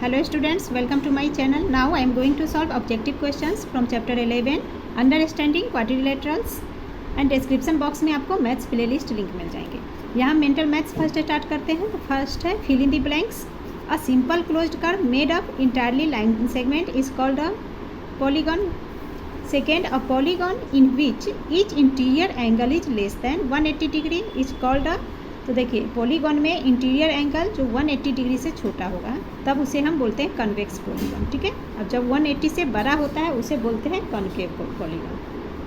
Hello students, welcome to my channel. Now I am going to solve objective questions from chapter 11 Understanding Quadrilaterals and description box में आपको maths playlist link मिल जाएंगे। यहाँ mental maths first start करते हैं। तो first है fill in the blanks. A simple closed curve made up entirely line segment is called a polygon. Second, a polygon in which each interior angle is less than 180 degree is called a. तो देखिए polygon में interior angle जो 180 degree से छोटा होगा तब उसे हम बोलते हैं कन्वेक्स पॉलीगॉन। ठीक है, अब जब 180 से बड़ा होता है उसे बोलते हैं कॉनकेव पॉलीगॉन।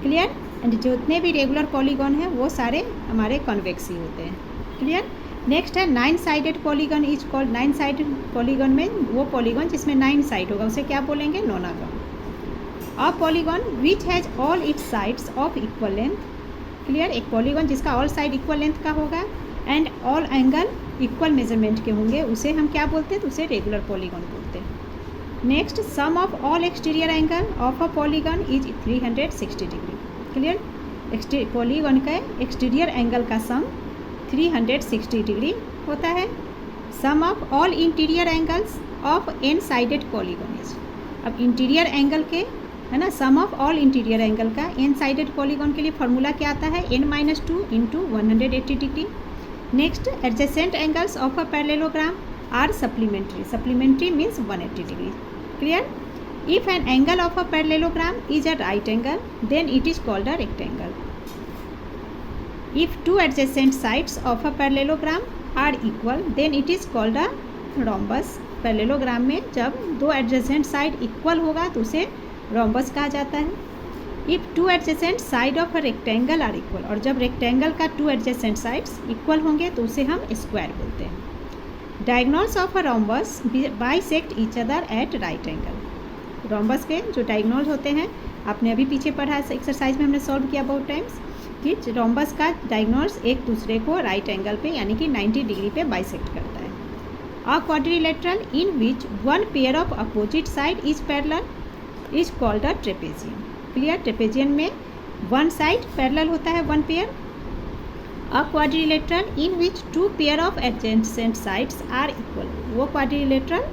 क्लियर। एंड जितने भी रेगुलर पॉलीगॉन हैं वो सारे हमारे कन्वेक्स ही होते हैं। क्लियर। नेक्स्ट है 9 sided polygon is called. 9 sided polygon में वो पॉलीगॉन जिसमें 9 साइड होगा उसे क्या बोलेंगे? Nonagon. A polygon which has all its sides of equal length. Clear. एक पॉलीगॉन जिसका ऑल साइड इक्वल लेंथ का होगा and all angle equal measurement के होंगे उसे हम क्या बोलते हैं? तो उसे रेगुलर पॉलीगॉन बोलते हैं। Next, sum of all exterior angle of a polygon is 360 degree. Clear. Polygon का एक्सटीरियर एंगल का सम 360 डिग्री होता है। Sum of all interior angles of n sided polygon is. अब इंटीरियर एंगल के है ना, sum of all interior angle का n sided polygon के लिए फॉर्मूला क्या आता है? n-2 into 180 degree. Next, adjacent angles of a parallelogram are supplementary. Supplementary means 180 degree. Clear. If an angle of a parallelogram is a right angle then it is called a rectangle. If two adjacent sides of a parallelogram are equal then it is called a rhombus. Parallelogram में जब दो adjacent side equal होगा तो उसे rhombus कहा जाता है। If two adjacent side of a rectangle are equal, और जब रेक्टेंगल का टू एडजेसेंट साइड्स इक्वल होंगे तो उसे हम स्क्वायर बोलते हैं। Diagonals of a rhombus bisect each other at right angle. Rhombus के जो डायगोनल्स होते हैं आपने अभी पीछे पढ़ा है, एक्सरसाइज में हमने सॉल्व किया बहुत टाइम्स कि रोम्बस का डायगोनल्स एक दूसरे को राइट एंगल पे यानी कि 90 डिग्री पे बाइसेक्ट करता है। A quadrilateral in which one pair of opposite side is parallel is called a trapezium. Clear. Trapezium में वन साइड पैरेलल होता है, one pair. A quadrilateral in which two pair of adjacent sides are equal. वो quadrilateral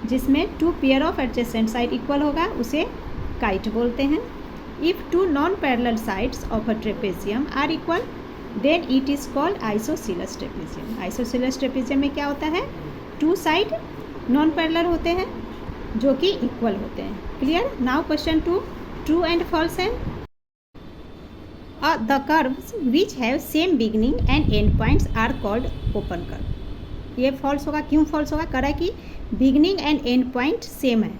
जिसमें two pair of adjacent side equal होगा उसे kite बोलते हैं। If two non parallel sides of a trapezium are equal then it is called isosceles trapezium. Isosceles trapezium में क्या होता है? टू साइड नॉन पैरेलल होते हैं जो कि इक्वल होते हैं। Clear. Now question 2, true and false है। The curves which have same beginning and end points are called open curve. ये फॉल्स होगा। क्यों फॉल्स होगा? करा कि beginning and end point same है।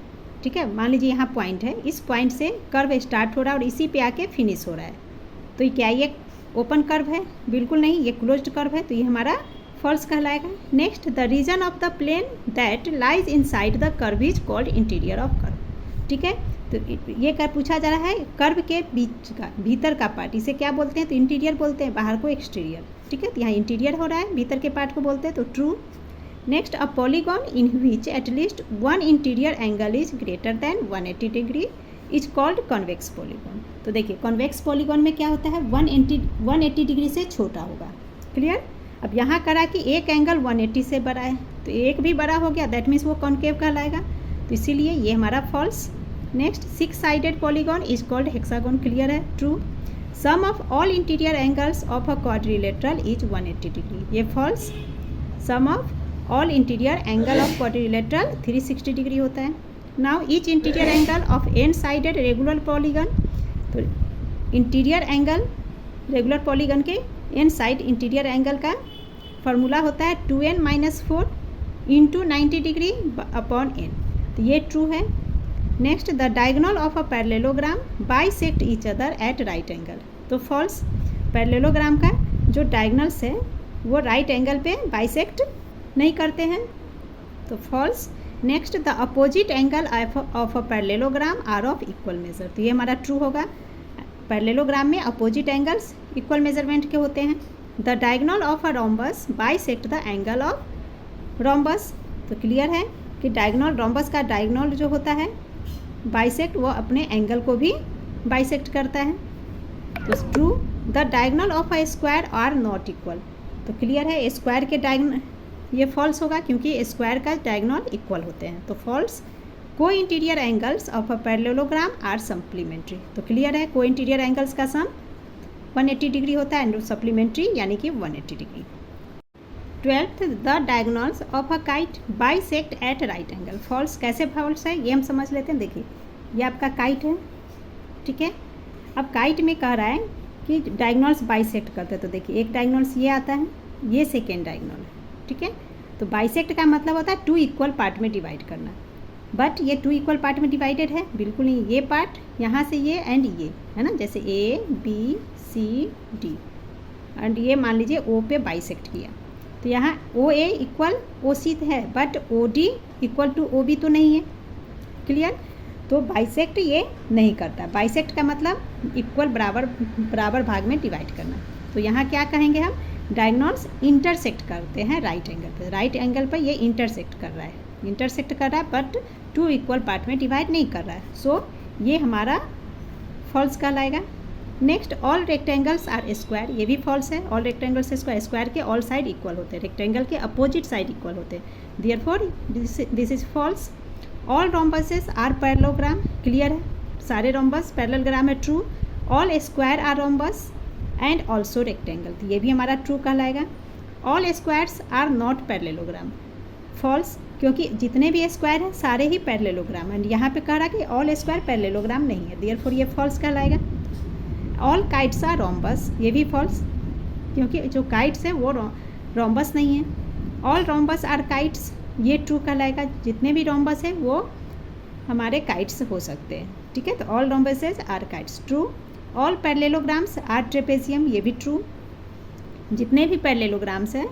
ठीक है, मान लीजिए यहाँ पॉइंट है, इस पॉइंट से कर्व स्टार्ट हो रहा है और इसी पे आके फिनिश हो रहा है, तो ये क्या ये ओपन कर्व है? बिल्कुल नहीं, ये क्लोज्ड कर्व है, तो ये हमारा फॉल्स कहलाएगा। Next, the region of the plane that lies inside the curve is called interior of curve. ठीक है, तो ये कर पूछा जा रहा है कर्व के बीच का भीतर का पार्ट, इसे क्या बोलते हैं? तो इंटीरियर बोलते हैं, बाहर को एक्सटीरियर। ठीक है, तो यहाँ इंटीरियर हो रहा है, भीतर के पार्ट को बोलते हैं, तो true. Next, a polygon in which at least one interior angle is greater than 180 degree is called convex polygon. तो देखिए कॉन्वेक्स पॉलीगॉन में क्या होता है? 180 डिग्री से छोटा होगा। क्लियर। अब यहाँ करा कि एक एंगल 180 से बड़ा है तो एक भी बड़ा हो गया, दैट मीन्स वो कॉन्केव कहलाएगा, तो इसीलिए ये हमारा false. Next, 6 sided polygon is called hexagon. Clear है, true. Sum of all interior angles of a quadrilateral is 180 degree. ये false. Sum of all interior angle of quadrilateral 360 degree होता है। Now each interior angle of n sided regular polygon. तो interior angle regular polygon के n side interior angle का formula होता है 2n-4 into 90 degree upon n, तो ये true है। Next, the diagonal of a parallelogram bisect each other at right angle. तो false. Parallelogram का जो डायगोनल्स है वो राइट एंगल पे बाइसेक्ट नहीं करते हैं, तो false. Next, the opposite angle of a parallelogram are of equal measure. तो ये हमारा ट्रू होगा। पैरेललोग्राम में अपोजिट एंगल्स इक्वल मेजरमेंट के होते हैं। The diagonal of a rhombus bisect the angle of rhombus. तो क्लियर है कि डायगोनल रोम्बस का डायगोनल जो होता है बाइसेक्ट वो अपने एंगल को भी बाइसेक्ट करता है, तो true. The diagonal of a square are not equal. तो क्लियर है, स्क्वायर के डायगोनल ये फॉल्स होगा क्योंकि स्क्वायर का डायगोनल इक्वल होते हैं, तो false. Co-interior angles of a parallelogram are supplementary, तो क्लियर है, को इंटीरियर एंगल्स का सम 180 डिग्री होता है एंड सप्लीमेंट्री यानी कि 180 degree. 12th, the diagonals of a kite bisect at right angle, false. कैसे फॉल्स है ये हम समझ लेते हैं। देखिए ये आपका काइट है, ठीक है। अब काइट में कह रहा है कि डायगोनल्स बाइसेक्ट करते हैं, तो देखिए एक डायगोनल्स ये आता है, ये सेकेंड डायगोनल है, ठीक है। तो बाइसेक्ट का मतलब होता है 2 इक्वल पार्ट में डिवाइड करना, बट ये 2 इक्वल पार्ट में डिवाइडेड है बिल्कुल नहीं। ये पार्ट यहाँ से ये एंड ये है ना, जैसे A B C D, and ये मान लीजिए ओ पे बाइसेक्ट किया, तो यहाँ ओ ए इक्वल ओ सी है, but O D equal to O B तो नहीं है, क्लियर। तो बाइसेक्ट ये नहीं करता। बाइसेक्ट का मतलब इक्वल बराबर भाग में डिवाइड करना। तो यहाँ क्या कहेंगे हम, डायगोनल्स इंटरसेक्ट करते हैं राइट एंगल पे। राइट एंगल पर ये इंटरसेक्ट कर रहा है, इंटरसेक्ट कर रहा है, बट 2 इक्वल पार्ट में डिवाइड नहीं कर रहा है। सो ये हमारा फॉल्स कहलाएगा। Next, all rectangles are square, ये भी फॉल्स है। ऑल रेक्टेंगल्स स्क्वायर, स्क्वायर के ऑल साइड इक्वल होते हैं, रेक्टेंगल के अपोजिट साइड इक्वल होते हैं, therefore this is false. All rhombuses are parallelogram, clear है, सारे रोम्बस पैरेललोग्राम है, true. All square are rhombus and also rectangle, तो ये भी हमारा ट्रू कहलाएगा। All squares are not parallelogram, false, क्योंकि जितने भी स्क्वायर हैं सारे ही पैरेललोग्राम, एंड यहाँ पे कह रहा कि ऑल स्क्वायर पैरेललोग्राम नहीं है, देयरफॉर ये फॉल्स कहलाएगा। ऑल काइट्स आर रोम्बस, ये भी फॉल्स, क्योंकि जो काइट्स हैं वो रोम्बस नहीं है। ऑल रोम्बस आर काइट्स, ये ट्रू कहलाएगा, जितने भी रोम्बस हैं वो हमारे काइट्स हो सकते हैं, ठीक है। तो all rhombuses are kites, true. All parallelograms are trapezium, ये भी ट्रू, जितने भी पैरेललोग्राम्स हैं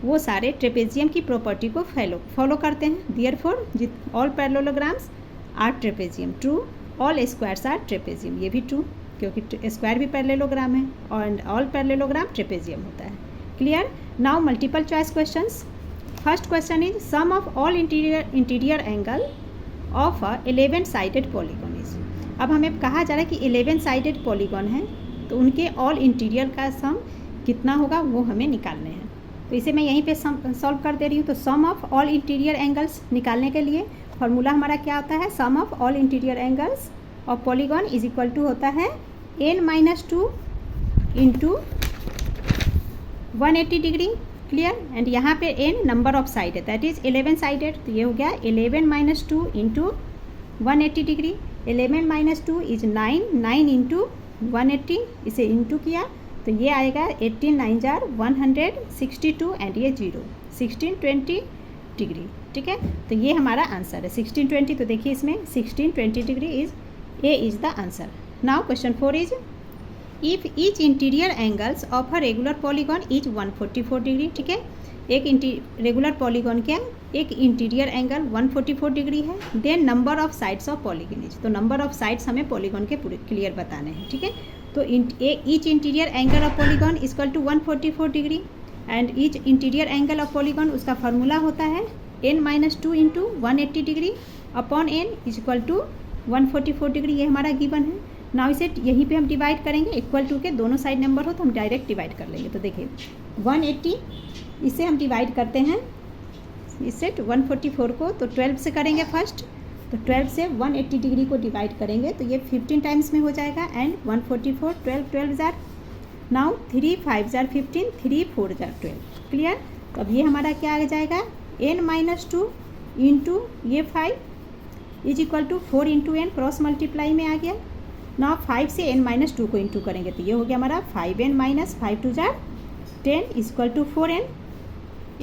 वो सारे ट्रेपेजियम की प्रॉपर्टी को फॉलो करते हैं, therefore all parallelograms are trapezium, true. All squares are trapezium, ये भी ट्रू, क्योंकि स्क्वायर भी पैरेललोग्राम है और ऑल पैरेललोग्राम ट्रेपेजियम होता है, clear. Now multiple choice questions. First question is sum of all interior angle of a 11 sided polygon is. अब हमें कहा जा रहा है कि 11 साइडेड पॉलीगॉन है, तो उनके ऑल इंटीरियर का सम कितना होगा वो हमें निकालने हैं। तो इसे मैं यहीं पे सॉल्व कर दे रही हूँ। तो sum of all interior angles निकालने के लिए फॉर्मूला हमारा क्या होता है, sum of all interior angles of polygon is equal to होता है n-2 into 180 degree, clear. And यहाँ पे n नंबर ऑफ साइड है, दैट इज 11 साइडेड, तो ये हो गया 11 - 2 इंटू 180 डिग्री। 11 - 2 इज 9, 9 इंटू 180, इसे इंटू किया तो ये आएगा 18 9 जार 162 एंड ये 0, 1620 डिग्री, ठीक है। तो ये हमारा आंसर है 1620। तो देखिए इसमें 1620 degree is A is the answer. Now question 4 is if each interior angles of a regular polygon is 144 degree, ठीक है। एक रेगुलर पॉलीगॉन क्या, एक इंटीरियर एंगल 144 डिग्री है, then number of sides of polygon is, तो number of sides हमें polygon के पूरे क्लियर बताने हैं, ठीक है। तो each interior angle of polygon equal to 144 degree and each interior angle of polygon, उसका फार्मूला होता है n-2 into 180 degree upon n is equal to 144 degree, ये हमारा गिवन है। नाउ इसे यहीं पे हम डिवाइड करेंगे, इक्वल टू के दोनों साइड नंबर हो तो हम डायरेक्ट डिवाइड कर लेंगे। तो देखिए 180 इसे हम डिवाइड करते हैं इससे 144 को, तो 12 से करेंगे फर्स्ट, तो 12 से 180 डिग्री को डिवाइड करेंगे तो ये 15 टाइम्स में हो जाएगा and 144 12 jar, now 3 5 jar 15, 3 4 jar 12, clear. तो अब ये हमारा क्या आ जाएगा n-2 इंटू ये 5 is equal to 4 into n, cross multiply में आ गया। नाउ 5 से n-2 को इंटू करेंगे तो ये हो गया हमारा 5n - 5 2 जार 10 is equal to 4n,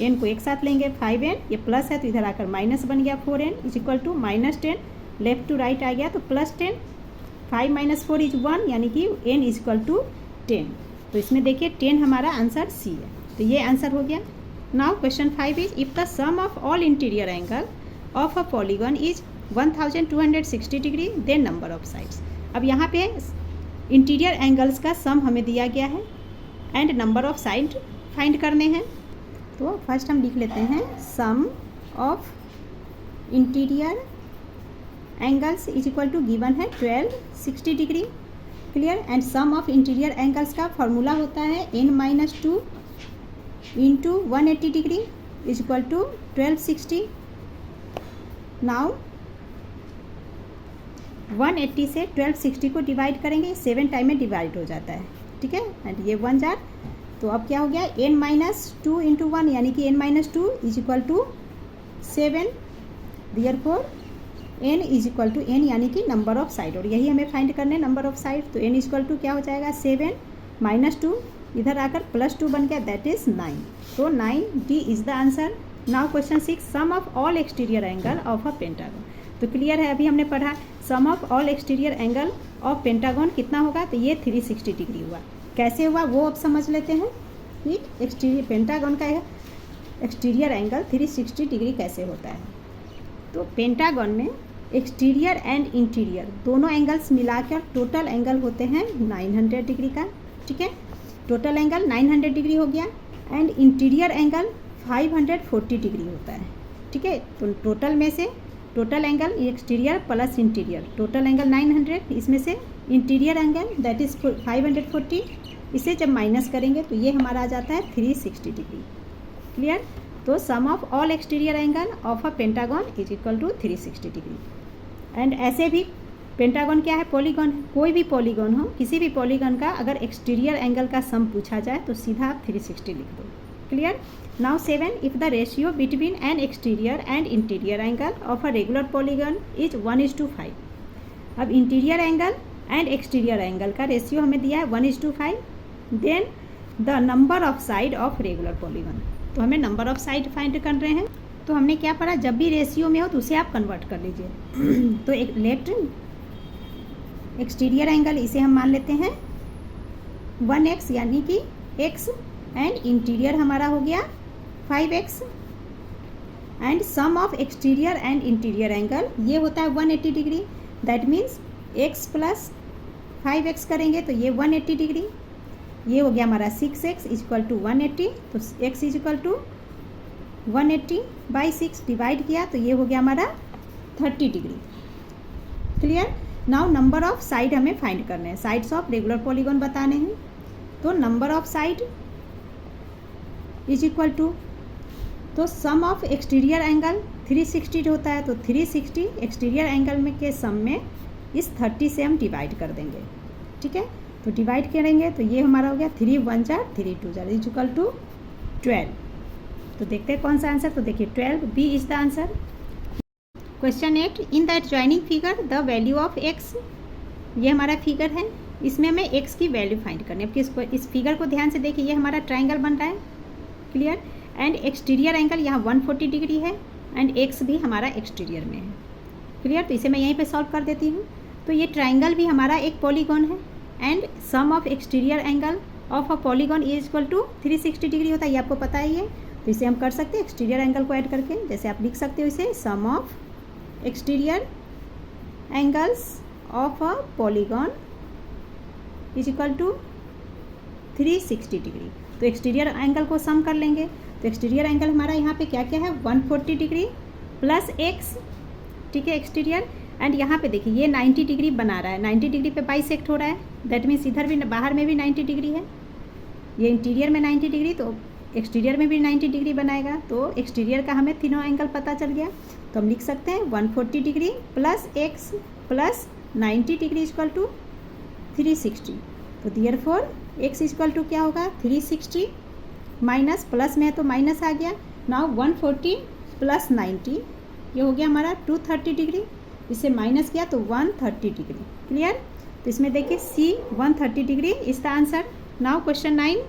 n को एक साथ लेंगे 5n, ये प्लस है तो इधर आकर माइनस बन गया 4n is equal to -10, left to right आ गया तो +10, 5 - 4 इज 1 यानी कि n इज इक्वल टू 10। तो इसमें देखिए 10 हमारा आंसर सी है, तो ये आंसर हो गया। Now question 5 is if the sum of all interior angle of a polygon is 1260 degree then number of sides. अब यहाँ पे इंटीरियर एंगल्स का सम हमें दिया गया है and number of side find करने हैं। तो फर्स्ट हम लिख लेते हैं sum of interior angles is equal to given है 1260 degree, clear. And sum of interior angles का फॉर्मूला होता है n-2 into 180 degree is equal to 1260। Now 180 से 1260 को डिवाइड करेंगे, 7 टाइम में डिवाइड हो जाता है, ठीक है, एंड ये 1 जार। तो अब क्या हो गया, n-2 इंटू 1 यानी कि n-2 is equal to 7। Therefore n is equal to n यानी कि नंबर ऑफ साइड, और यही हमें फाइंड करने नंबर ऑफ साइड। तो n इज इक्वल टू क्या हो जाएगा, 7 - 2 इधर आकर +2 बन गया, दैट इज 9। तो 9D is the answer. Now question 6, sum of all exterior angle of a pentagon. तो क्लियर है, अभी हमने पढ़ा sum of all exterior angle of pentagon कितना होगा, तो ये 360 डिग्री हुआ। कैसे हुआ वो अब समझ लेते हैं कि एक्सटीरियर पेंटागन का एक्सटीरियर एंगल 360 डिग्री कैसे होता है। तो पेंटागन में एक्सटीरियर एंड इंटीरियर दोनों एंगल्स मिलाकर टोटल एंगल होते हैं 900 डिग्री का, ठीक है, टोटल एंगल 900 डिग्री हो गया, एंड इंटीरियर एंगल 540 डिग्री होता है, ठीक है। तो टोटल में से total angle exterior plus interior, total angle 900, इसमें से इंटीरियर एंगल दैट इज़ 540, इसे जब माइनस करेंगे तो ये हमारा आ जाता है 360 डिग्री। क्लियर। तो sum of all exterior angle of a pentagon is equal to 360 degree. And ऐसे भी पेंटागन क्या है, पॉलीगन है, कोई भी पॉलीगन हो, किसी भी पॉलीगन का अगर एक्सटीरियर एंगल का सम पूछा जाए तो सीधा आप 360 लिख दो। Clear. Now 7, if the ratio between an exterior and interior angle of a regular polygon is 1:5। अब interior angle and exterior angle का रेशियो हमें दिया है 1:5, then the number of side of regular polygon. तो हमें नंबर ऑफ साइड फाइंड कर रहे हैं। तो हमने क्या पढ़ा, जब भी रेशियो में हो तो उसे आप कन्वर्ट कर लीजिए। तो एक लेट एक्सटीरियर एंगल इसे हम मान लेते हैं 1x यानी कि x, एंड इंटीरियर हमारा हो गया 5x, and sum of exterior and interior angle ये होता है 180 degree. That means x plus 5x करेंगे तो ये 180 डिग्री, ये हो गया हमारा 6x इज इक्वल टू 180। तो x is equal to 180/6 divide किया तो ये हो गया हमारा 30 degree. Clear. Now number of side हमें फाइंड करने हैं, साइड्स ऑफ रेगुलर पॉलीगन बताने हैं। तो number of side is equal to, तो सम ऑफ एक्सटीरियर एंगल 360 होता है, तो 360 एक्सटीरियर एंगल में के सम में इस 30 से हम डिवाइड कर देंगे, ठीक है। तो डिवाइड करेंगे तो ये हमारा हो गया 3 × 1 = 3 × 2 = इज इक्वल टू 12। तो देखते हैं कौन सा आंसर, तो देखिए 12 B is the answer. Question 8, in that joining figure the value of x, ये हमारा फिगर है, इसमें हमें x की वैल्यू फाइंड करनी है। अब इस फिगर को ध्यान से देखिए, ये हमारा ट्राइंगल बन रहा है, क्लियर, एंड एक्सटीरियर एंगल यहाँ 140 डिग्री है, एंड x भी हमारा एक्सटीरियर में है, क्लियर। तो इसे मैं यहीं पे सॉल्व कर देती हूँ। तो ये ट्राइंगल भी हमारा एक पॉलीगन है, and sum of exterior angle of a polygon is equal to 360 degree होता है, ये आपको पता ही है। तो इसे हम कर सकते हैं एक्सटीरियर एंगल को ऐड करके, जैसे आप लिख सकते हो इसे sum of exterior angles of a polygon is equal to 360 degree. तो एक्सटीरियर एंगल को सम कर लेंगे, तो एक्सटीरियर एंगल हमारा यहाँ पे क्या क्या है, 140 डिग्री प्लस x, ठीक है, एक्सटीरियर, एंड यहाँ पे देखिए ये 90 डिग्री बना रहा है, 90 डिग्री पे बाइसेक्ट हो रहा है, दैट मीन्स इधर भी बाहर में भी 90 डिग्री है, ये इंटीरियर में 90 डिग्री, तो एक्सटीरियर में भी 90 डिग्री बनाएगा। तो एक्सटीरियर का हमें तीनों एंगल पता चल गया, तो हम लिख सकते हैं 140 degree plus x plus 90 degree equal to 360। तो देयरफॉर x इक्वल टू क्या होगा, 360 माइनस प्लस में है तो माइनस आ गया। नाउ 140 प्लस 90 ये हो गया हमारा 230 डिग्री, इसे माइनस किया तो 130 डिग्री। क्लियर। तो इसमें देखिए C 130 degree is the answer. Now question 9,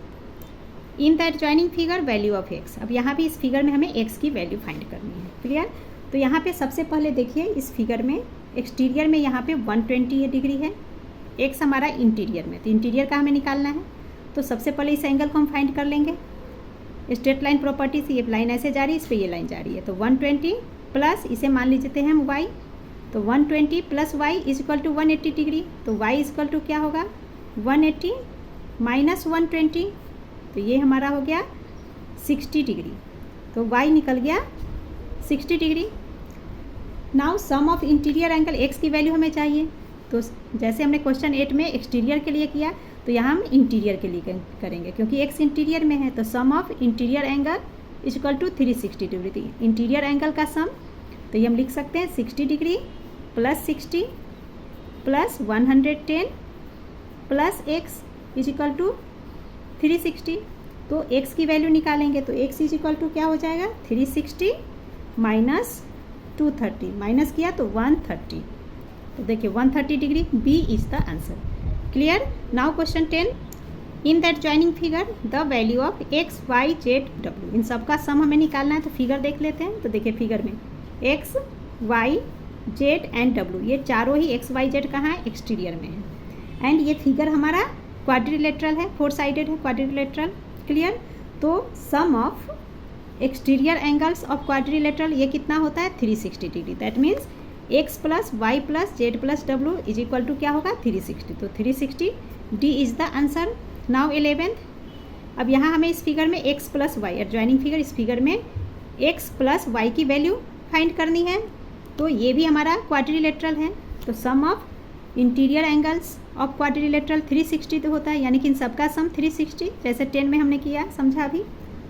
in that joining figure value of x। अब यहाँ भी इस फिगर में हमें x की वैल्यू फाइंड करनी है, क्लियर। तो यहाँ पे सबसे पहले देखिए इस फिगर में एक्सटीरियर में यहाँ पे 120 डिग्री है, x हमारा इंटीरियर में, तो इंटीरियर का हमें निकालना है। तो सबसे पहले इस एंगल को हम फाइंड कर लेंगे। स्ट्रेट लाइन प्रॉपर्टी से ये लाइन ऐसे जा रही है, इस पर ये लाइन जा रही है, तो 120 प्लस इसे मान लीजिए हम y, तो 120 plus y is equal to 180 degree. तो y इज इक्वल टू क्या होगा, 180 माइनस 120, तो ये हमारा हो गया 60 डिग्री। तो y निकल गया 60 degree. Now sum of interior angle x की वैल्यू हमें चाहिए, तो जैसे हमने क्वेश्चन 8 में एक्सटीरियर के लिए किया तो यहाँ हम इंटीरियर के लिए करेंगे, क्योंकि x इंटीरियर में है। तो sum of interior angle equal to 360 degree. तो इंटीरियर एंगल का सम, तो ये हम लिख सकते हैं 60 degree plus 60 plus 110 plus x equal to 360। तो x की वैल्यू निकालेंगे तो x इक्वल टू क्या हो जाएगा 360 माइनस 230, माइनस किया तो 130। तो देखिए 130 degree, B is the answer. Clear. Now question 10, in that joining figure the value of x Y z डब्ल्यू, इन सब का सम हमें निकालना है। तो फिगर देख लेते हैं। तो देखिए फिगर में X Y Z and W, ये चारों ही एक्स वाई जेड कहाँ है, एक्सटीरियर में है। एंड ये फिगर हमारा क्वाड्रिलेटरल है, 4 साइडेड है क्वाड्रिलेटरल। क्लियर। तो sum of exterior angles of quadrilateral ये कितना होता है 360 degree. That means x plus y plus z plus डब्ल्यू इज इक्वल टू क्या होगा 360। तो 360 D is the answer. Now 11th, अब यहाँ हमें इस फिगर में x plus y, adjoining figure, इस फिगर में x प्लस वाई की वैल्यू फाइंड करनी है। तो ये भी हमारा क्वाड्रिलेटरल है। तो sum of interior angles of quadrilateral 360 तो होता है, यानी कि इन सबका सम 360, जैसे 10 में हमने किया समझा अभी।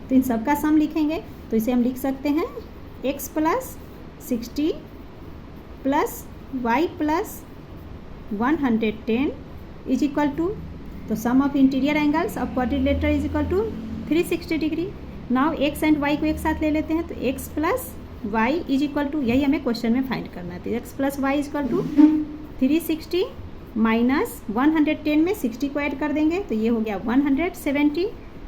तो इन सबका सम लिखेंगे तो इसे हम लिख सकते हैं x plus 60 plus y plus 110 is equal to, तो sum of interior angles of quadrilateral is equal to 360 degree. Now x and y को एक साथ ले लेते हैं। तो x plus y is equal to, यही हमें क्वेश्चन में फाइंड करना है। तो x plus y is equal to 360 minus 110 में 60 को ऐड कर देंगे तो ये हो गया 170,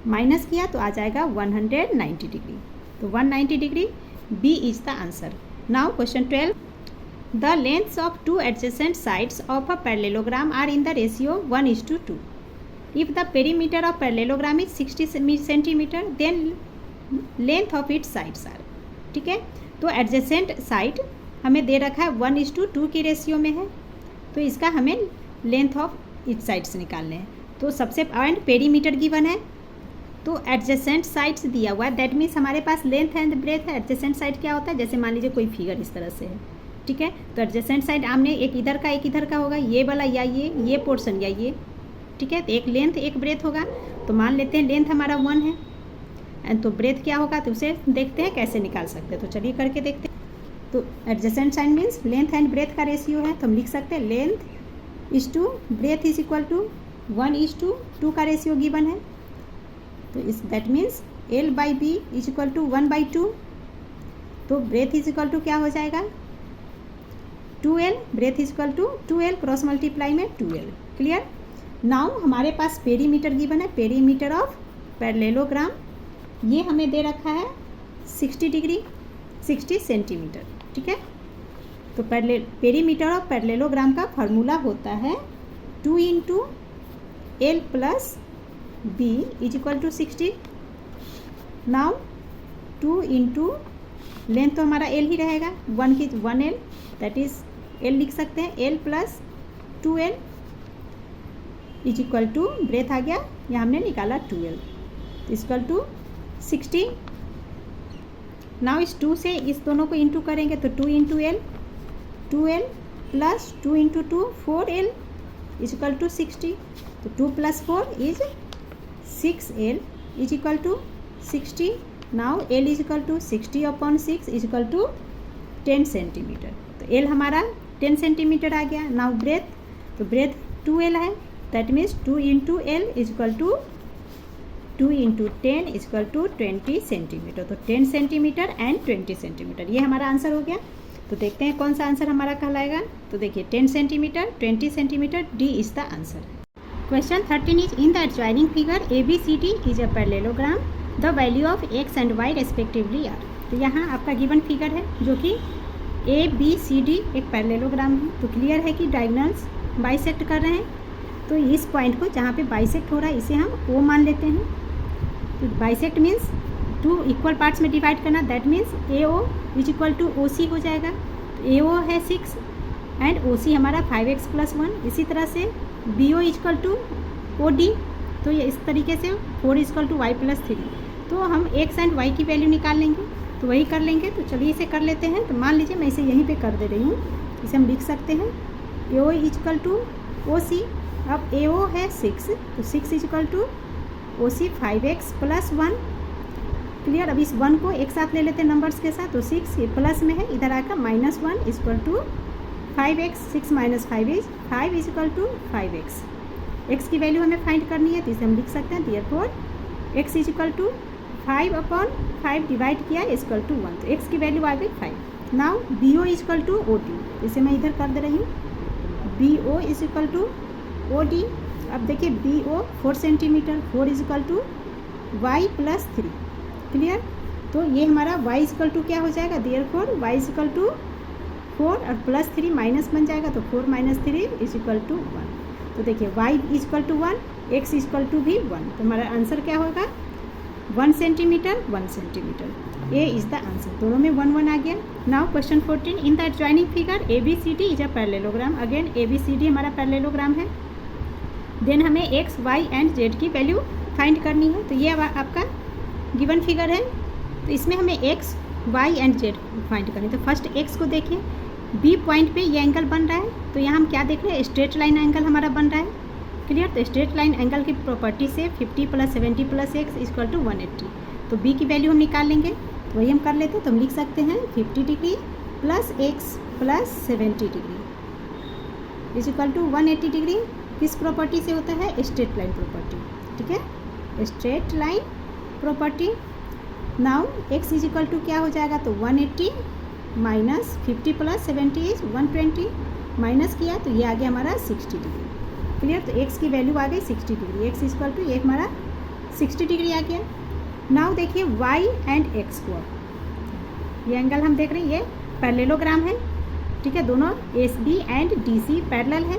माइनस किया तो आ जाएगा 190 डिग्री। तो 190 degree, B is the answer. Now question 12, the lengths of 2 adjacent sides of a parallelogram are in the ratio 1:2। If the perimeter of parallelogram is 60 centimetre then length of its sides are. ठीक है। तो adjacent side हमें दे रखा है 1:2 की ratio में है। तो इसका हमें लेंथ ऑफ इच साइड्स निकालने हैं। तो सबसे एंड पेरीमीटर गिवन है, तो एडजेसेंट साइड्स दिया हुआ है। दैट मीन्स हमारे पास लेंथ एंड ब्रेथ है। एडजेसेंट साइड क्या होता है, जैसे मान लीजिए कोई फिगर इस तरह से है। ठीक है। तो एडजेसेंट साइड आमने एक इधर का एक इधर का होगा, ये वाला या ये पोर्शन या ये। ठीक है। तो एक लेंथ एक ब्रेथ होगा। तो मान लेते हैं लेंथ हमारा 1 है एंड तो ब्रेथ क्या होगा, तो उसे देखते हैं कैसे निकाल सकते हैं। तो चलिए करके देखते हैं। तो adjacent side means length and breadth का रेशियो है। तो हम लिख सकते हैं length is to breadth is equal to 1:2 का रेशियो गिवन है। तो इस that means L by B is equal to 1/2। तो ब्रेथ इज इक्वल टू क्या हो जाएगा 2L, breadth is equal to 2L, cross multiply में 2L। क्लियर। नाउ हमारे पास पेरीमीटर गिवन है, पेरीमीटर ऑफ पैरेललोग्राम, ये हमें दे रखा है 60 डिग्री 60 सेंटीमीटर। ठीक है। तो पेरीमीटर ऑफ पैरेललोग्राम का फार्मूला होता है 2 × L plus B is equal to 60। Now 2 × length तो हमारा L ही रहेगा, 1 की 1L, दैट इज L लिख सकते हैं L plus 2L is equal to, breadth आ गया, यहाँ हमने निकाला 2L इक्वल टू 60। नाउ इस 2 से इस दोनों को इंटू करेंगे तो 2 × L, 2L plus 2 × 2 4L is equal to 60। तो 2 plus 4 is 6L is equal to 60। Now L is equal to 60/6 is equal to 10 centimetre. तो L हमारा 10 सेंटीमीटर आ गया। नाउ ब्रेथ, तो ब्रेथ 2L है, that means 2 × L is equal to 2 × 10 is equal to 20 centimetre. तो 10 centimetre and 20 centimetre, ये हमारा answer हो गया। तो देखते हैं कौन सा आंसर हमारा कहलाएगा। तो देखिए 10 centimetre 20 centimetre, D is the answer. Question 13 is in the adjoining figure ABCD is a parallelogram, the value of x and y respectively are. तो यहाँ आपका गिवन फिगर है जो कि ABCD एक पैरेललोग्राम है। तो क्लियर है कि डायगोनल्स बाइसेक्ट कर रहे हैं। तो इस पॉइंट को जहाँ पे बाइसेक्ट हो रहा है इसे हम O मान लेते हैं। तो बाइसेक्ट मीन्स 2 इक्वल पार्ट्स में डिवाइड करना, that means AO is equal to OC हो जाएगा। तो AO है 6 एंड OC हमारा 5x + 1। इसी तरह से BO is equal to OD, तो ये इस तरीके से 4 इज इक्वल टू y + 3। तो हम x एंड y की वैल्यू निकाल लेंगे, तो वही कर लेंगे। तो चलिए इसे कर लेते हैं। तो मान लीजिए मैं इसे यहीं पे कर दे रही हूँ, इसे हम लिख सकते हैं AO is equal to OC। अब AO है 6, तो 6 is equal to OC 5x + 1। Clear. अब इस 1 को एक साथ ले लेते हैं नंबर्स के साथ, तो 6 ये प्लस में है, इधर आकर -1 equal to 5x, 6 - 5 is 5 is equal to 5x। x की वैल्यू हमें फाइंड करनी है, तो इसे हम लिख सकते हैं therefore x is equal to 5/5 divide किया इक्वल टू 1, तो x की वैल्यू आ गई 5। Now BO is equal to OD, इसे मैं इधर कर दे रही हूँ, BO is equal to OD। अब देखिए BO 4 centimetre, 4 is equal to y + 3, clear. तो ये हमारा y इज इक्वल टू क्या हो जाएगा, therefore y is equal to 4 और +3 माइनस बन जाएगा, तो 4 - 3 इज इक्वल टू 1। तो देखिए y is equal to 1, x is equal to भी 1, तो हमारा आंसर क्या होगा 1 centimetre 1 centimetre. A is the answer, दोनों में 1 1 आ गया। Now question 14, in the adjoining figure ABCD is a parallelogram. Again ABCD हमारा पैरेललोग्राम है। देन हमें x, y एंड z की वैल्यू फाइंड करनी है। तो ये अब आपका गिवन फिगर है, तो इसमें हमें x, y and z find करनी है। तो फर्स्ट x को देखिए, B पॉइंट पे ये एंगल बन रहा है, तो यहाँ हम क्या देख रहे हैं, स्ट्रेट लाइन एंगल हमारा बन रहा है, क्लियर। तो स्ट्रेट लाइन एंगल की प्रॉपर्टी से 50 + 70 + x इक्वल टू 180, तो B की वैल्यू हम निकाल लेंगे, तो वही हम कर लेते हैं। तो हम लिख सकते हैं 50 degree + x + 70 degree is equal to 180 degree. किस प्रॉपर्टी से होता है, स्ट्रेट लाइन प्रॉपर्टी, ठीक है, straight line property. Now x is equal to क्या हो जाएगा, तो 180 माइनस 50 + 70 इज 120, माइनस किया तो ये आ गया हमारा 60 डिग्री, क्लियर। तो x की वैल्यू आ गई 60 degree, x is equal to ये हमारा 60 डिग्री आ गया। नाउ देखिए y एंड x को, ये एंगल हम देख रहे हैं, ये पैरेललोग्राम है, ठीक है, दोनों AB एंड DC पैरेलल है।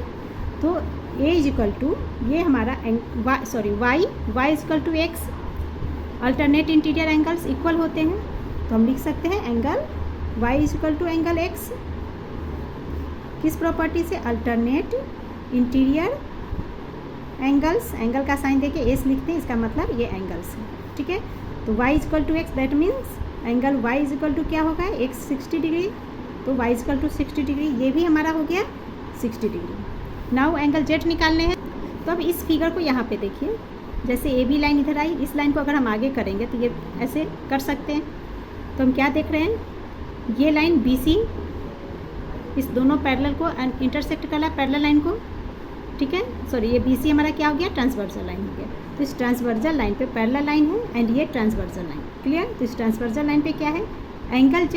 तो a इज इक्वल टू ये हमारा y is equal to x, alternate interior angles equal होते हैं, तो हम लिख सकते हैं angle y is equal to angle x। किस प्रॉपर्टी से, अल्टरनेट इंटीरियर एंगल्स, एंगल का साइन देके एस लिखते हैं, इसका मतलब ये एंगल्स है, ठीक है। तो y is equal to x, that means angle y is equal to क्या होगा, x 60 डिग्री, तो y is equal to 60 degree, ये भी हमारा हो गया 60 डिग्री। नाउ एंगल z निकालने हैं, तो अब इस फिगर को यहाँ पे देखिए, जैसे AB लाइन इधर आई, इस लाइन को अगर हम आगे करेंगे तो ये ऐसे कर सकते हैं। तो हम क्या देख रहे हैं, ये लाइन BC इस दोनों पैरेलल को इंटरसेक्ट कर रहा है, पैरेलल लाइन को, ठीक है, सॉरी ये BC हमारा क्या हो गया, ट्रांसवर्सल लाइन हो गया। तो इस ट्रांसवर्सल लाइन पे पैरेलल लाइन है एंड ये ट्रांसवर्सल लाइन, क्लियर। तो इस ट्रांसवर्सल लाइन पे क्या है, एंगल Z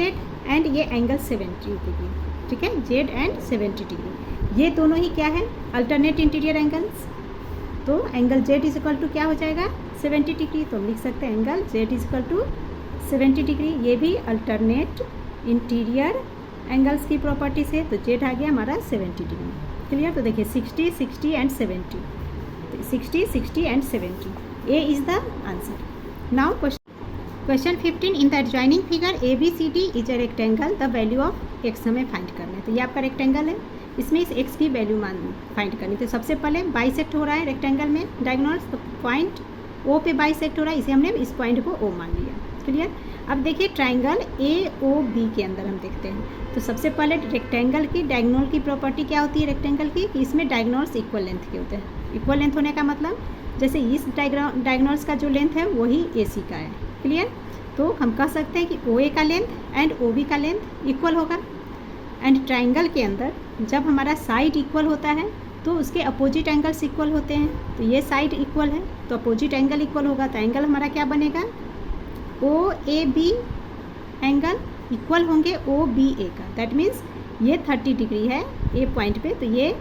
एंड ये एंगल 70 डिग्री, ठीक है, Z एंड 70 डिग्री, ये दोनों ही क्या है, अल्टरनेट इंटीरियर एंगल्स। तो angle Z is equal to क्या हो जाएगा, 70 डिग्री, तो हम लिख सकते हैं angle Z is equal to 70 degree, ये भी अल्टरनेट इंटीरियर एंगल्स की प्रॉपर्टी से, तो Z आ गया हमारा 70 डिग्री, क्लियर। तो देखिए 60 60 and 70, 60 60 and 70, A is the answer. Now question 15, in the adjoining figure ABCD is a rectangle, the value of x हमें फाइंड करना है। तो ये आपका रेक्टेंगल है, इसमें इस x की वैल्यू फाइंड करनी। तो सबसे पहले बाइसेक्ट हो रहा है रेक्टेंगल में डायगोनल्स, तो पॉइंट O पे बाइसेक्ट हो रहा है, इसे हमने इस पॉइंट को O मान लिया, क्लियर। अब देखिए ट्राइंगल AOB के अंदर हम देखते हैं, तो सबसे पहले रेक्टेंगल की डायगोनल की प्रॉपर्टी क्या होती है रेक्टेंगल की, कि इसमें डायगोनल्स इक्वल लेंथ के होते हैं। इक्वल लेंथ होने का मतलब जैसे इस डायगोनल्स का जो लेंथ है वही AC का है, क्लियर। तो हम कह सकते हैं कि OA का लेंथ एंड OB का लेंथ इक्वल होगा। एंड ट्राइंगल के अंदर जब हमारा साइड इक्वल होता है तो उसके अपोजिट एंगल्स इक्वल होते हैं, तो ये साइड इक्वल है तो अपोजिट एंगल इक्वल होगा, तो एंगल हमारा क्या बनेगा, OAB एंगल इक्वल होंगे OBA का, दैट मीन्स ये 30 डिग्री है A पॉइंट पे, तो ये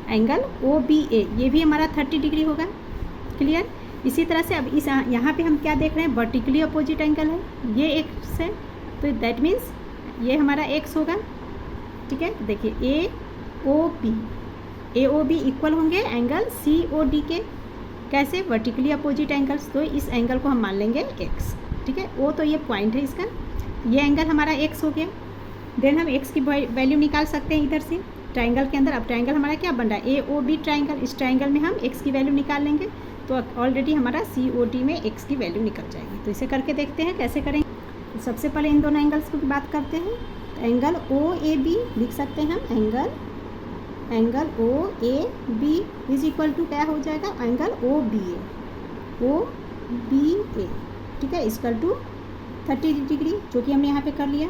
एंगल OBA ये भी हमारा 30 डिग्री होगा, क्लियर। इसी तरह से अब इस यहाँ पे हम क्या देख रहे हैं, वर्टिकली अपोजिट एंगल है, ये x है, तो दैट मीन्स ये हमारा x होगा, ठीक है। देखिए AOB इक्वल होंगे एंगल COD के, कैसे, वर्टिकली अपोजिट एंगल्स, तो इस एंगल को हम मान लेंगे x, ठीक है। O तो ये पॉइंट है इसका, ये एंगल हमारा x हो गया। देन हम x की वैल्यू निकाल सकते हैं इधर से ट्राइंगल के अंदर। अब ट्राइंगल हमारा क्या बन रहा है, AOB ट्राइंगल, इस ट्राइंगल में हम x की वैल्यू निकाल लेंगे, तो ऑलरेडी हमारा COD में x की वैल्यू निकल जाएगी। तो इसे करके देखते हैं कैसे करेंगे। तो सबसे पहले इन दोनों एंगल्स की बात करते हैं, तो एंगल OAB लिख सकते हैं हम, angle OAB is equal to क्या हो जाएगा, एंगल OBA, ठीक है, इक्वल टू 30 डिग्री, जो कि हमने यहाँ पे कर लिया।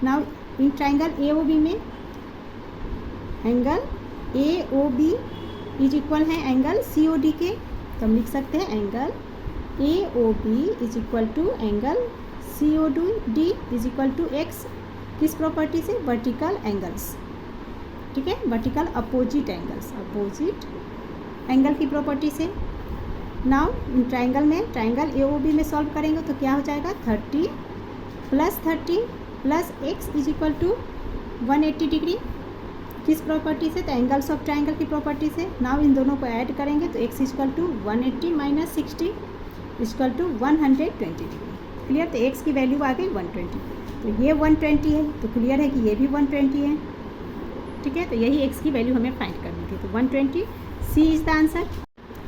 नाउ इन ट्राइंगल AOB में एंगल AOB इज इक्वल है एंगल COD के, तो हम लिख सकते हैं angle AOB is equal to angle COD is equal to X, किस प्रॉपर्टी से? वर्टिकल एंगल्स, ठीक है, vertical opposite angles, opposite angle की प्रॉपर्टी से। नाउ इन ट्राइंगल में, ट्राइंगल AOB में सॉल्व करेंगे तो क्या हो जाएगा? 30 plus X is equal to 180 degree, किस प्रॉपर्टी से? तो एंगल्स ऑफ ट्राइंगल की प्रॉपर्टी से। नाउ इन दोनों को ऐड करेंगे तो X equal to 180 minus 60 equal to 120 degree. Clear? तो एक्स की वैल्यू आ गई 120, तो ये 120 है, तो क्लियर है कि ये भी 120 है, ठीक है। तो यही एक्स की वैल्यू हमें फाइंड करनी थी, तो 120 C is the answer.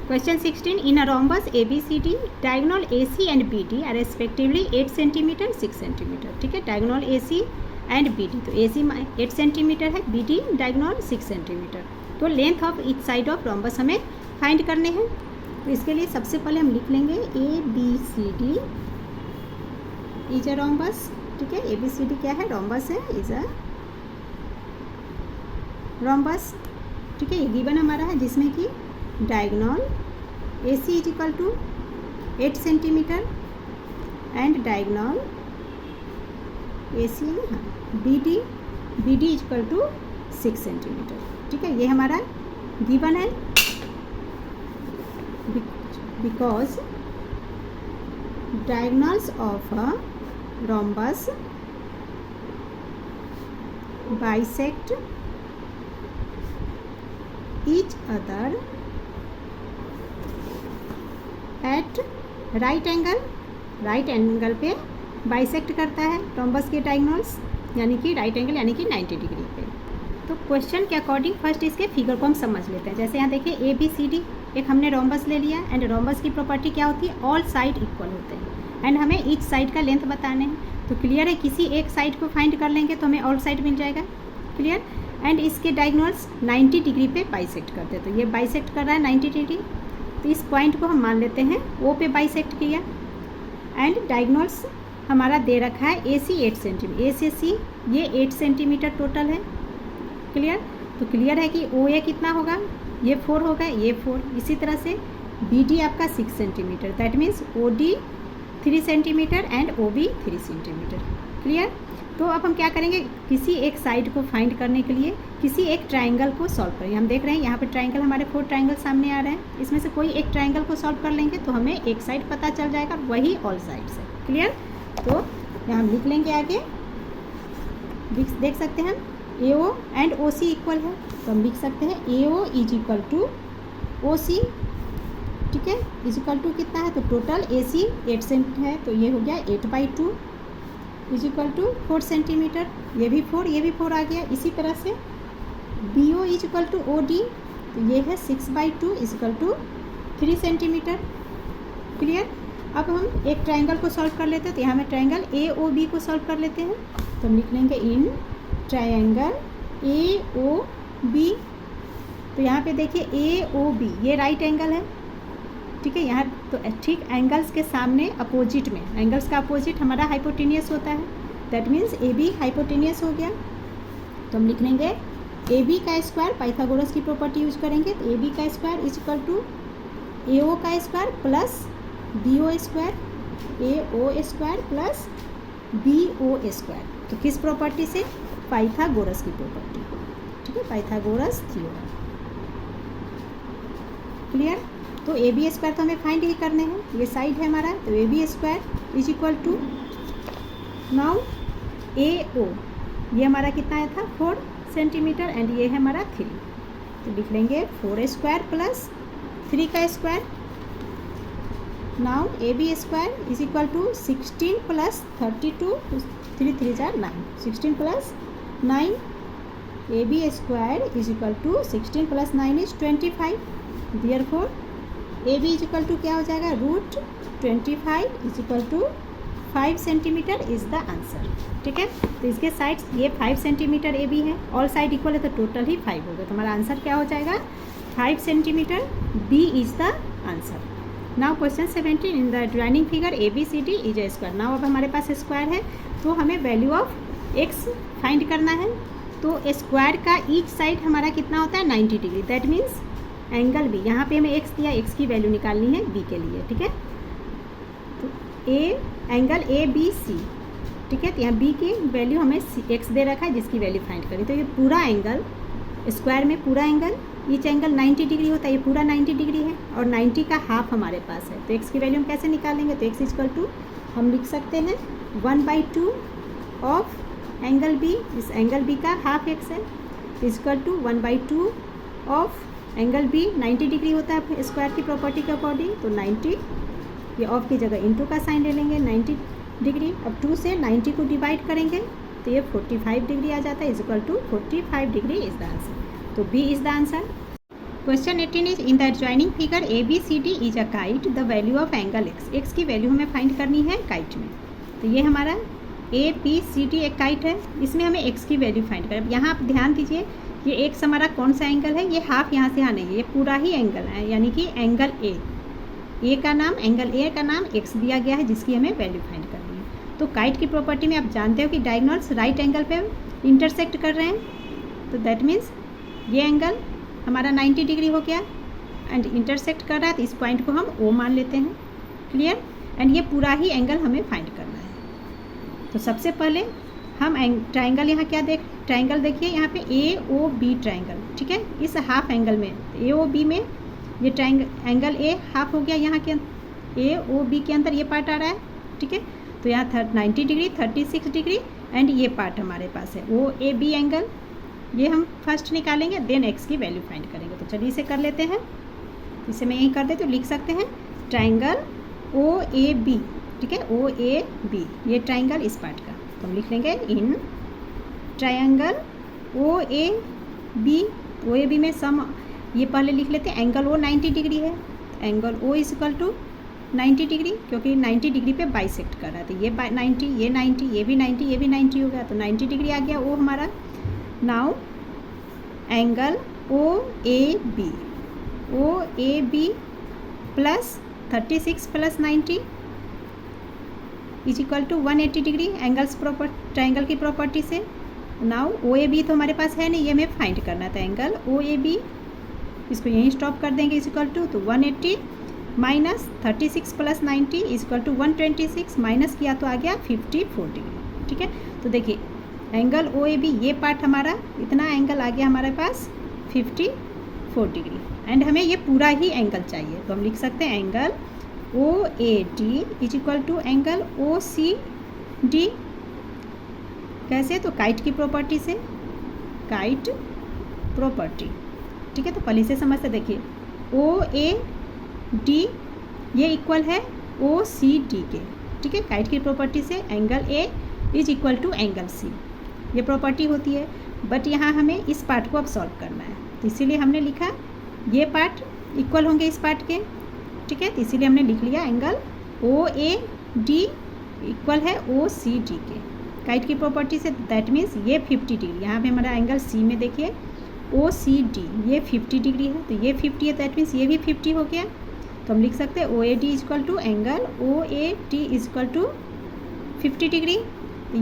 Question 16, in a rhombus ABCD diagonal AC and BD are respectively 8 centimetre 6 centimetre, ठीक है। डायगोनल AC एंड BD, तो AC 8 सेंटीमीटर है, BD डायगोनल 6 सेंटीमीटर। तो length of each side of rhombus हमें find करने हैं। तो इसके लिए सबसे पहले हम लिख लेंगे ABCD इज अ रोम्बस, ठीक है। ABCD क्या है? रोम्बस है, इज अ रोम्बस, ठीक है। ये गिवन हमारा है जिसमें कि diagonal AC is equal to 8 centimetre and diagonal AC BD is equal to 6 centimetre, ठीक है। ये हमारा गिवन है, because diagonals of a rhombus bisect each other at right angle पे बाइसेक्ट करता है रोम्बस के डायगोनल्स, यानी कि राइट एंगल यानी कि 90 डिग्री पे। तो क्वेश्चन के अकॉर्डिंग फर्स्ट इसके फिगर को हम समझ लेते हैं। जैसे यहाँ देखिए ABCD एक हमने रोम्बस ले लिया एंड रोम्बस की प्रॉपर्टी क्या होती है? ऑल साइड इक्वल होते हैं एंड हमें ईच साइड का लेंथ बताने हैं। तो क्लियर है, किसी एक साइड को फाइंड कर लेंगे तो हमें ऑल साइड मिल जाएगा, क्लियर। एंड इसके डायगोनल्स 90 डिग्री पे बाइसेक्ट करते हैं, तो ये बाइसेक्ट कर रहा है 90 डिग्री, तो इस पॉइंट को हम मान लेते हैं O पे बाइसेक्ट किया। एंड डायगोनल्स हमारा दे रखा है AC 8 सेंटीमीटर, A से C ये 8 सेंटीमीटर टोटल है, क्लियर। तो क्लियर है कि OA कितना होगा? ये 4 होगा, ये 4। इसी तरह से BD आपका 6 centimetre, that means OD 3 centimetre and OB 3 centimetre, clear. तो अब हम क्या करेंगे? किसी एक साइड को फाइंड करने के लिए किसी एक ट्राइंगल को सॉल्व करेंगे। हम देख रहे हैं यहाँ पर ट्राइंगल, हमारे 4 ट्राइंगल सामने आ रहे हैं, इसमें से कोई एक ट्राइंगल को सॉल्व कर लेंगे तो हमें एक साइड पता चल जाएगा, वही ऑल साइड से, क्लियर। तो यहाँ हम लिख लेंगे आगे, देख सकते हैं हम AO एंड OC इक्वल है, तो हम लिख सकते हैं AO is equal to OC, ठीक है। इज इक्वल टू कितना है? तो टोटल AC 8 सेंट है, तो ये हो गया 8/2 इज इक्वल टू 4 सेंटीमीटर, ये भी 4, ये भी 4 आ गया। इसी तरह से BO is equal to OD, तो ये है 6/2 is equal to 3 centimetre, clear. अब हम एक ट्राइंगल को सॉल्व कर लेते हैं, तो यहाँ में ट्राइंगल AOB को सॉल्व कर लेते हैं, तो हम लिख लेंगे इन ट्राइंगल AOB। तो यहाँ पे देखिए AOB ये राइट एंगल है, ठीक है। यहाँ तो ठीक एंगल्स के सामने अपोजिट में, एंगल्स का अपोजिट हमारा हाइपोटेनियस होता है, दैट मीन्स AB हाइपोटेनियस हो गया। तो हम लिख लेंगे AB का स्क्वायर, पाइथागोरस की प्रॉपर्टी यूज करेंगे, तो AB का square is equal to AO का square plus BO square, AO square plus BO square. तो किस प्रॉपर्टी से? पाइथागोरस की प्रॉपर्टी, ठीक है, पाइथागोरस थ्योरम, क्लियर। तो AB स्क्वायर तो हमें फाइंड ही करने हैं, ये साइड है हमारा, तो AB square is equal to, now AO ये हमारा कितना आया था? 4 सेंटीमीटर एंड ये है हमारा 3, तो लिख लेंगे 4 स्क्वायर प्लस 3 का square. Now AB square is equal to 16 plus 32, 3 3 जा 9, 16 plus 9, AB square is equal to 16 plus 9 is 25, therefore AB is equal to क्या हो जाएगा? √25 is equal to 5 centimetre is the answer, ठीक है। तो इसके साइड्स ये 5 सेंटीमीटर AB है, ऑल साइड इक्वल है, तो टोटल ही 5 होगा, तो हमारा आंसर क्या हो जाएगा? 5 centimetre, B is the answer, now question 17 in the joining figure A B C D is a square. Now अब हमारे पास स्क्वायर है तो हमें वैल्यू ऑफ एक्स फाइंड करना है। तो स्क्वायर का ईच साइड हमारा कितना होता है 90 degree, that means angle B, यहाँ पे हमें एक्स दिया, एक्स की वैल्यू निकालनी है बी के लिए, ठीक है। तो ए एंगल ए बी सी, ठीक है, तो यहाँ बी की वैल्यू हमें एक्स दे रखा है जिसकी वैल्यू फाइंड करें। तो ये पूरा एंगल स्क्वायर में पूरा एंगल ईच एंगल 90 डिग्री होता है, ये पूरा 90 डिग्री है और 90 का हाफ हमारे पास है। तो एक्स की वैल्यू हम कैसे निकालेंगे, तो एक्स इक्वल टू हम लिख सकते हैं 1/2 ऑफ एंगल बी, इस एंगल बी का हाफ एक्स है, equal to 1/2 of angle B 90 degree होता है स्क्वायर की प्रॉपर्टी के अकॉर्डिंग। तो 90, ये ऑफ की जगह इनटू का साइन ले लेंगे 90 डिग्री। अब 2 से 90 को डिवाइड करेंगे तो ये 45 डिग्री आ जाता है, equal to 45 degree is the answer. तो B is the answer. Question 18 is in the adjoining figure A B C D is a kite, the value of angle x. X की value हमें find करनी है kite में। तो ये हमारा A B C D एक काइट है, इसमें हमें एक्स की वैल्यू फाइंड करें। यहाँ आप ध्यान दीजिए, ये एक्स हमारा कौन सा एंगल है, ये हाफ यहाँ से यहाँ नहीं है, ये पूरा ही एंगल है, यानी कि एंगल ए का नाम, एंगल ए का नाम एक्स दिया गया है जिसकी हमें वैल्यू फाइंड करनी है। तो काइट की प्रॉपर्टी में आप जानते हो कि डायगोनल्स राइट एंगल पे इंटरसेक्ट कर रहे हैं, तो दैट मीन्स ये एंगल हमारा 90 डिग्री हो गया एंड इंटरसेक्ट कर रहा है, तो इस पॉइंट को हम ओ मान लेते हैं। क्लियर। एंड ये पूरा ही एंगल हमें फाइंड करना है। तो सबसे पहले हम ट्राइंगल यहाँ क्या ट्राइंगल देखिए यहाँ पे ए ओ बी ट्राइंगल, ठीक है। इस हाफ एंगल में ए ओ बी में ये एंगल ए हाफ हो गया, यहाँ के ए ओ बी के अंदर ये पार्ट आ रहा है, ठीक है। तो यहाँ 90 डिग्री 36 डिग्री एंड ये पार्ट हमारे पास है ओ ए बी एंगल, ये हम फर्स्ट निकालेंगे, देन एक्स की वैल्यू फाइंड करेंगे। तो चलिए इसे कर लेते हैं। इसे मैं यहीं कर दे तो लिख सकते हैं ट्राइंगल ओ ए बी, ठीक है, ओ ए बी, ये ट्राइंगल इस पार्ट का। तो हम लिख लेंगे in triangle O A B में सम, ये पहले लिख लेते हैं एंगल ओ 90 डिग्री है, angle O is equal to 90 degree, क्योंकि 90 डिग्री पे बाइसेक्ट कर रहा है। तो ये 90, ये 90, ये भी 90, ये भी 90 हो गया, तो 90 डिग्री आ गया ओ हमारा। Now angle O A B plus 36 plus 90 is equal to 180 degree triangle की प्रॉपर्टी से। नाउ ओ ए बी तो हमारे पास है नहीं, ये हमें फाइंड करना था एंगल ओ ए बी, इसको यहीं स्टॉप कर देंगे इज इक्वल टू, तो 180 minus 36 plus 90 is equal to 126, minus किया तो आ गया 54 डिग्री, ठीक है। तो देखिए एंगल ओ ए बी ये पार्ट हमारा इतना एंगल आ गया हमारे पास 54 डिग्री एंड हमें ये पूरा ही एंगल चाहिए। तो हम लिख सकते हैं angle O A D is equal to angle O C D. कैसे, तो काइट की प्रॉपर्टी से, काइट प्रॉपर्टी, ठीक है। तो पहले से समझते देखिए ओ ए डी ये इक्वल है ओ सी डी के, ठीक है। काइट की प्रॉपर्टी से angle A is equal to angle C, ये प्रॉपर्टी होती है। बट यहाँ हमें इस पार्ट को अब सॉल्व करना है, तो इसीलिए हमने लिखा ये पार्ट इक्वल होंगे इस पार्ट के, ठीक है। तो इसीलिए हमने लिख लिया angle O A D equal है ओ सी डी के काइट की प्रॉपर्टी से, दैट मीन्स ये 50 डिग्री, यहाँ पे हमारा एंगल सी में देखिए ओ सी डी ये 50 डिग्री है, तो ये 50 है, दैट मीन्स ये भी 50 हो गया। तो हम लिख सकते हैं O A D is equal to angle O A T is equal to 50 degree. तो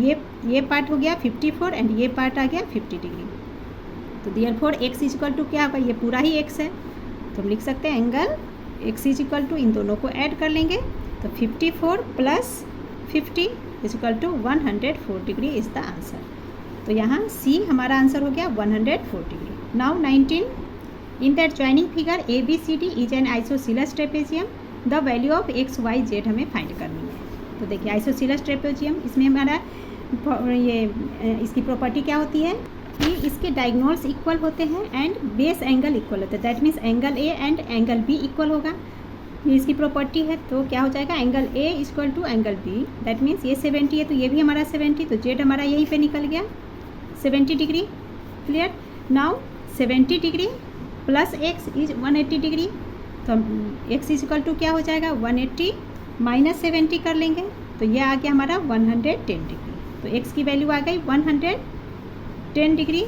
ये पार्ट हो गया 54 एंड ये पार्ट आ गया 50 डिग्री। तो देयरफॉर एक्स इजक्वल टू क्या होगा, ये पूरा ही एक्स है, तो हम लिख सकते हैं एंगल एक्स इजक्वल टू, इन दोनों को ऐड कर लेंगे तो 54 plus 50 is equal to 104 degree is the answer. तो यहाँ सी हमारा आंसर हो गया 104 degree. Now 19 in that joining figure A B C D is an isosceles trapezium, the value of x Y z हमें फाइंड करनी है। तो देखिए आइसोसीलस ट्रेपेजियम, इसमें हमारा ये इसकी प्रॉपर्टी क्या होती है कि इसके डायगोनल्स इक्वल होते हैं एंड बेस एंगल इक्वल होता है, that means angle A and angle B equal होगा, ये इसकी प्रॉपर्टी है। तो क्या हो जाएगा angle A equal to angle B, that means ये 70 है तो ये भी हमारा 70, तो जेड हमारा यहीं पे निकल गया 70 degree. Clear. Now 70 degree plus X is 180 degree, तो हम एक्स इक्वल टू क्या हो जाएगा 180 माइनस 70 कर लेंगे, तो ये आ गया हमारा 110 डिग्री। तो एक्स की वैल्यू आ गई 110 डिग्री।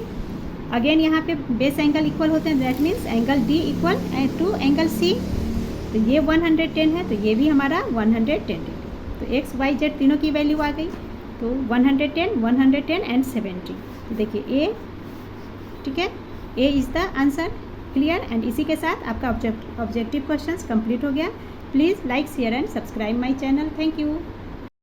अगेन यहाँ पे बेस एंगल इक्वल होते हैं, that means angle D equal to angle C, तो तो ये 110 है, तो ये भी हमारा 110 डिग्री। तो एक्स वाई जेड तीनों की वैल्यू आ गई, तो 110, 110 एंड 70। तो देखिए ए, ठीक है, A is the answer. Clear. And इसी के साथ आपका ऑब्जेक्टिव क्वेश्चंस कंप्लीट हो गया। Please like share and subscribe my channel. Thank you.